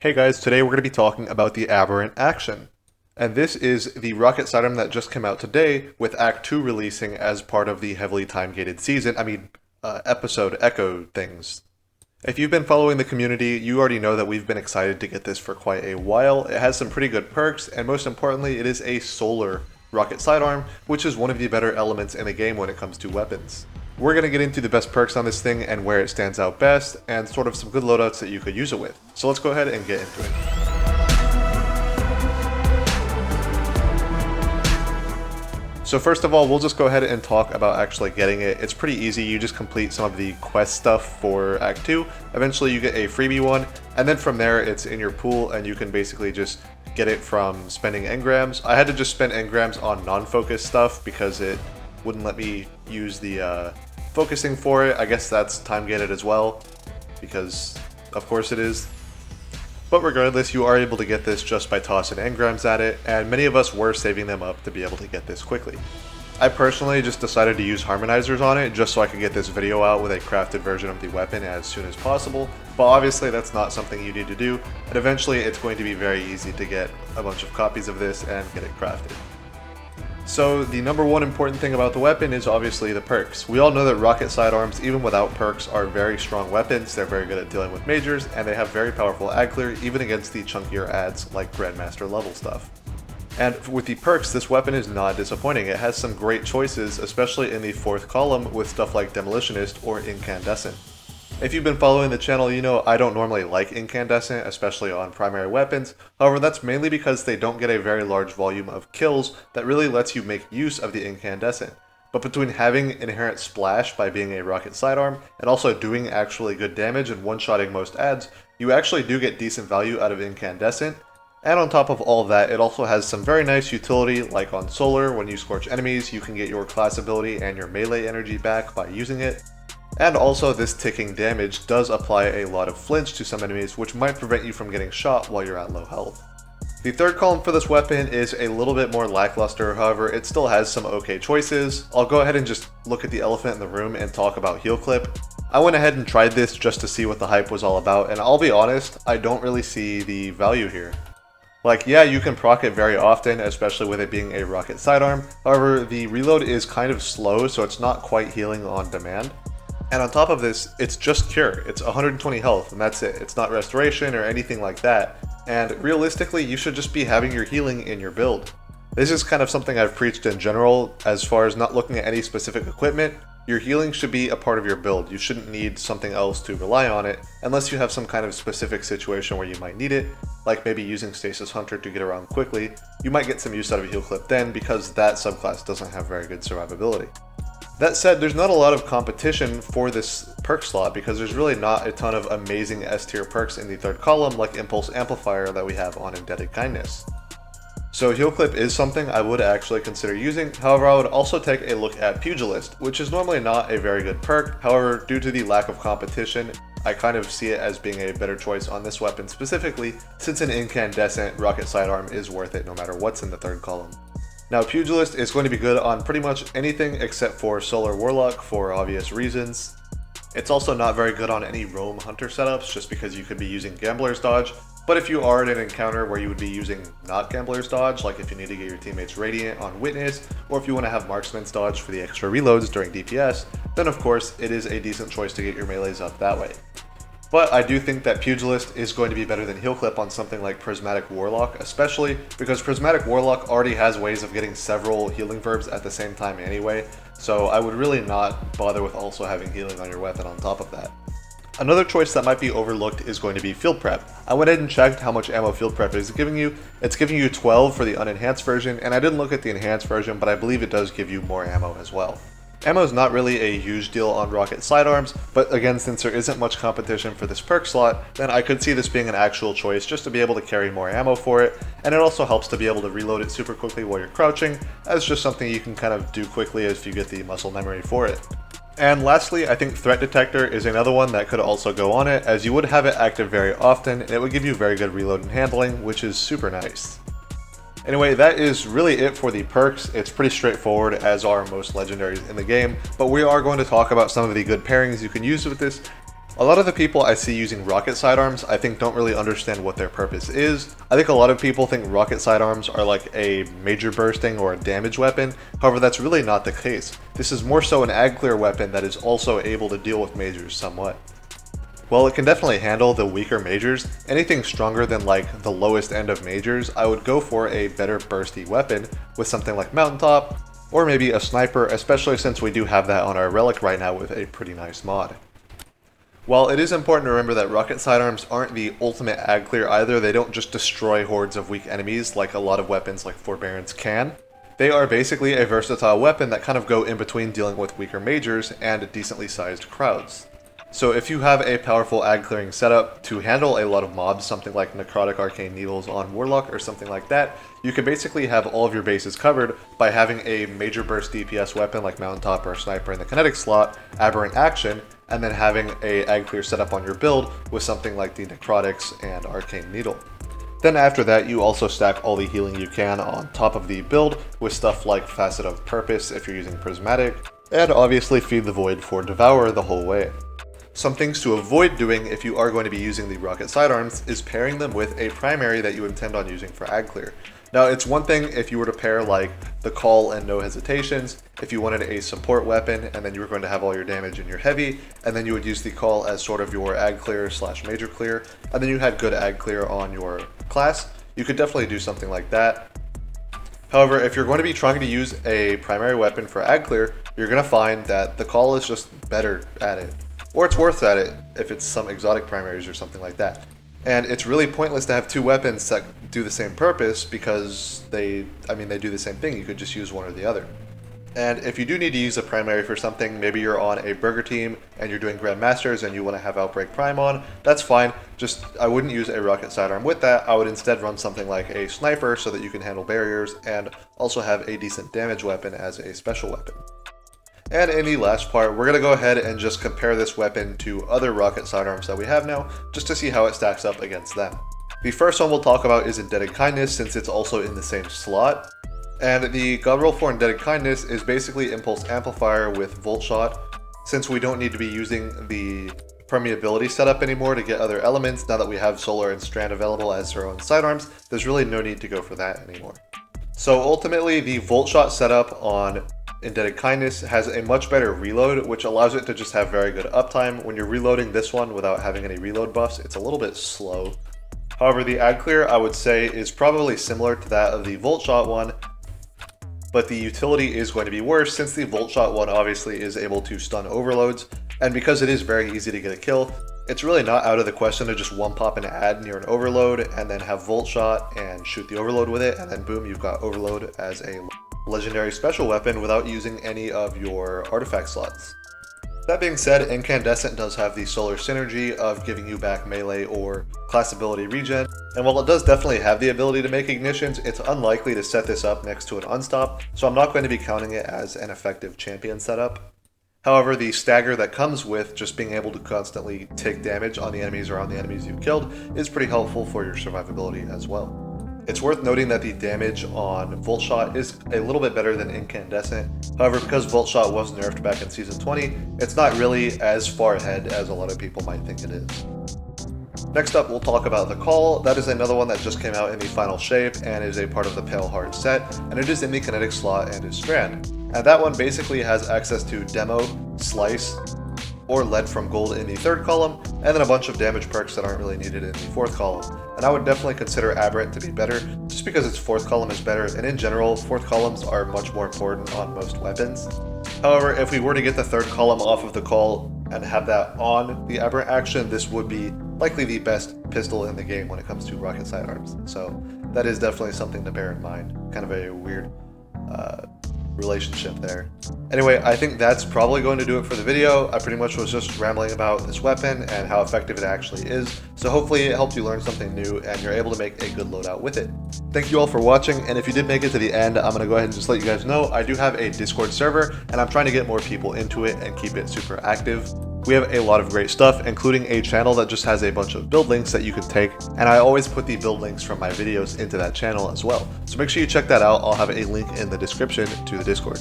Hey guys, today we're going to be talking about the Aberrant Action. And this is the rocket sidearm that just came out today, with Act 2 releasing as part of the heavily time-gated episode Echo things. If you've been following the community, you already know that we've been excited to get this for quite a while. It has some pretty good perks, and most importantly, it is a solar rocket sidearm, which is one of the better elements in the game when it comes to weapons. We're going to get into the best perks on this thing and where it stands out best, and sort of some good loadouts that you could use it with. So let's go ahead and get into it. So first of all, we'll just go ahead and talk about actually getting it. It's pretty easy. You just complete some of the quest stuff for Act 2. Eventually you get a freebie one, and then from there it's in your pool and you can basically just get it from spending engrams. I had to just spend engrams on non-focus stuff because it wouldn't let me use the focusing for it. I guess that's time gated as well, because of course it is. But regardless, you are able to get this just by tossing engrams at it, and many of us were saving them up to be able to get this quickly. I personally just decided to use harmonizers on it just so I could get this video out with a crafted version of the weapon as soon as possible, but obviously that's not something you need to do, and eventually it's going to be very easy to get a bunch of copies of this and get it crafted. So the number one important thing about the weapon is obviously the perks. We all know that rocket sidearms, even without perks, are very strong weapons. They're very good at dealing with majors, and they have very powerful ad clear even against the chunkier ads like Grandmaster level stuff. And with the perks, this weapon is not disappointing. It has some great choices, especially in the fourth column with stuff like Demolitionist or Incandescent. If you've been following the channel, you know I don't normally like Incandescent, especially on primary weapons. However, that's mainly because they don't get a very large volume of kills that really lets you make use of the Incandescent. But between having inherent splash by being a rocket sidearm, and also doing actually good damage and one-shotting most ads, you actually do get decent value out of Incandescent. And on top of all of that, it also has some very nice utility, like on Solar, when you scorch enemies, you can get your class ability and your melee energy back by using it. And also, this ticking damage does apply a lot of flinch to some enemies, which might prevent you from getting shot while you're at low health. The third column for this weapon is a little bit more lackluster, however it still has some okay choices. I'll go ahead and just look at the elephant in the room and talk about Heal Clip. I went ahead and tried this just to see what the hype was all about, and I'll be honest, I don't really see the value here. Like, yeah, you can proc it very often, especially with it being a rocket sidearm, however the reload is kind of slow, so it's not quite healing on demand. And on top of this, it's just Cure. It's 120 health, and that's it. It's not Restoration or anything like that. And realistically, you should just be having your healing in your build. This is kind of something I've preached in general, as far as not looking at any specific equipment. Your healing should be a part of your build. You shouldn't need something else to rely on it, unless you have some kind of specific situation where you might need it, like maybe using Stasis Hunter to get around quickly. You might get some use out of a Heal Clip then, because that subclass doesn't have very good survivability. That said, there's not a lot of competition for this perk slot because there's really not a ton of amazing S tier perks in the third column like Impulse Amplifier that we have on Indebted Kindness. So Heal Clip is something I would actually consider using, however I would also take a look at Pugilist, which is normally not a very good perk. However, due to the lack of competition, I kind of see it as being a better choice on this weapon specifically, since an incandescent rocket sidearm is worth it no matter what's in the third column. Now, Pugilist is going to be good on pretty much anything except for Solar Warlock for obvious reasons. It's also not very good on any Roam Hunter setups just because you could be using Gambler's Dodge, but if you are in an encounter where you would be using not Gambler's Dodge, like if you need to get your teammates Radiant on Witness, or if you want to have Marksman's Dodge for the extra reloads during DPS, then of course it is a decent choice to get your melees up that way. But I do think that Pugilist is going to be better than Heal Clip on something like Prismatic Warlock, especially because Prismatic Warlock already has ways of getting several healing verbs at the same time anyway, so I would really not bother with also having healing on your weapon on top of that. Another choice that might be overlooked is going to be Field Prep. I went ahead and checked how much ammo Field Prep is giving you. It's giving you 12 for the unenhanced version, and I didn't look at the enhanced version, but I believe it does give you more ammo as well. Ammo is not really a huge deal on rocket sidearms, but again, since there isn't much competition for this perk slot, then I could see this being an actual choice just to be able to carry more ammo for it, and it also helps to be able to reload it super quickly while you're crouching, as just something you can kind of do quickly if you get the muscle memory for it. And lastly, I think Threat Detector is another one that could also go on it, as you would have it active very often, and it would give you very good reload and handling, which is super nice. Anyway, that is really it for the perks. It's pretty straightforward, as are most legendaries in the game, but we are going to talk about some of the good pairings you can use with this A lot of the people I see using rocket sidearms I think don't really understand what their purpose is. I think a lot of people think rocket sidearms are like a major bursting or a damage weapon, however that's really not the case. This is more so an ag clear weapon that is also able to deal with majors somewhat. While it can definitely handle the weaker majors, anything stronger than like the lowest end of majors, I would go for a better bursty weapon with something like Mountaintop, or maybe a sniper, especially since we do have that on our relic right now with a pretty nice mod. While it is important to remember that rocket sidearms aren't the ultimate ag clear either, they don't just destroy hordes of weak enemies like a lot of weapons like Forbearance can. They are basically a versatile weapon that kind of go in between dealing with weaker majors and decently sized crowds. So if you have a powerful ag clearing setup to handle a lot of mobs, something like Necrotic Arcane Needles on Warlock or something like that, you can basically have all of your bases covered by having a major burst DPS weapon like Mountaintop or Sniper in the kinetic slot, Aberrant Action, and then having a ag clear setup on your build with something like the Necrotics and Arcane Needle. Then after that, you also stack all the healing you can on top of the build with stuff like Facet of Purpose if you're using Prismatic, and obviously Feed the Void for Devour the whole way. Some things to avoid doing if you are going to be using the rocket sidearms is pairing them with a primary that you intend on using for ag clear. Now it's one thing if you were to pair like the Call and No Hesitations, if you wanted a support weapon and then you were going to have all your damage in your heavy, and then you would use the Call as sort of your ag clear / major clear, and then you had good ag clear on your class, you could definitely do something like that. However, if you're going to be trying to use a primary weapon for ag clear, you're going to find that the Call is just better at it. Or it's worse at it if it's some exotic primaries or something like that. And it's really pointless to have two weapons that do the same purpose because they do the same thing. You could just use one or the other. And if you do need to use a primary for something, maybe you're on a burger team and you're doing Grandmasters and you want to have Outbreak Prime on, that's fine. Just, I wouldn't use a rocket sidearm with that. I would instead run something like a sniper so that you can handle barriers and also have a decent damage weapon as a special weapon. And in the last part, we're going to go ahead and just compare this weapon to other rocket sidearms that we have now, just to see how it stacks up against them. The first one we'll talk about is Indebted Kindness, since it's also in the same slot. And the god roll for Indebted Kindness is basically Impulse Amplifier with Volt Shot. Since we don't need to be using the permeability setup anymore to get other elements, now that we have Solar and Strand available as our own sidearms, there's really no need to go for that anymore. So ultimately, the Volt Shot setup on Indebted Kindness has a much better reload, which allows it to just have very good uptime. When you're reloading this one without having any reload buffs, it's a little bit slow. However, the ag clear, I would say, is probably similar to that of the Volt Shot one, but the utility is going to be worse since the Volt Shot one obviously is able to stun overloads, and because it is very easy to get a kill, it's really not out of the question to just one pop an ad near an overload and then have Volt Shot and shoot the overload with it, and then boom, you've got overload as a legendary special weapon without using any of your artifact slots. That being said, Incandescent does have the solar synergy of giving you back melee or class ability regen, and while it does definitely have the ability to make ignitions, it's unlikely to set this up next to an unstop, so I'm not going to be counting it as an effective champion setup. However, the stagger that comes with just being able to constantly take damage on the enemies or on the enemies you've killed is pretty helpful for your survivability as well. It's worth noting that the damage on Volt Shot is a little bit better than Incandescent. However, because Volt Shot was nerfed back in Season 20, it's not really as far ahead as a lot of people might think it is. Next up, we'll talk about the Call. That is another one that just came out in the final shape and is a part of the Pale Heart set, and it is in the kinetic slot and is Strand. And that one basically has access to Demo, Slice, or Lead from Gold in the third column, and then a bunch of damage perks that aren't really needed in the fourth column. And I would definitely consider Aberrant to be better, just because its fourth column is better, and in general, fourth columns are much more important on most weapons. However, if we were to get the third column off of the Call and have that on the Aberrant action, this would be likely the best pistol in the game when it comes to rocket sidearms. So that is definitely something to bear in mind. Kind of a weird relationship there. Anyway, I think that's probably going to do it for the video. I pretty much was just rambling about this weapon and how effective it actually is, so hopefully it helped you learn something new and you're able to make a good loadout with it. Thank you all for watching, and if you did make it to the end, I'm going to go ahead and just let you guys know I do have a Discord server, and I'm trying to get more people into it and keep it super active. We have a lot of great stuff, including a channel that just has a bunch of build links that you can take, and I always put the build links from my videos into that channel as well. So make sure you check that out. I'll have a link in the description to the Discord.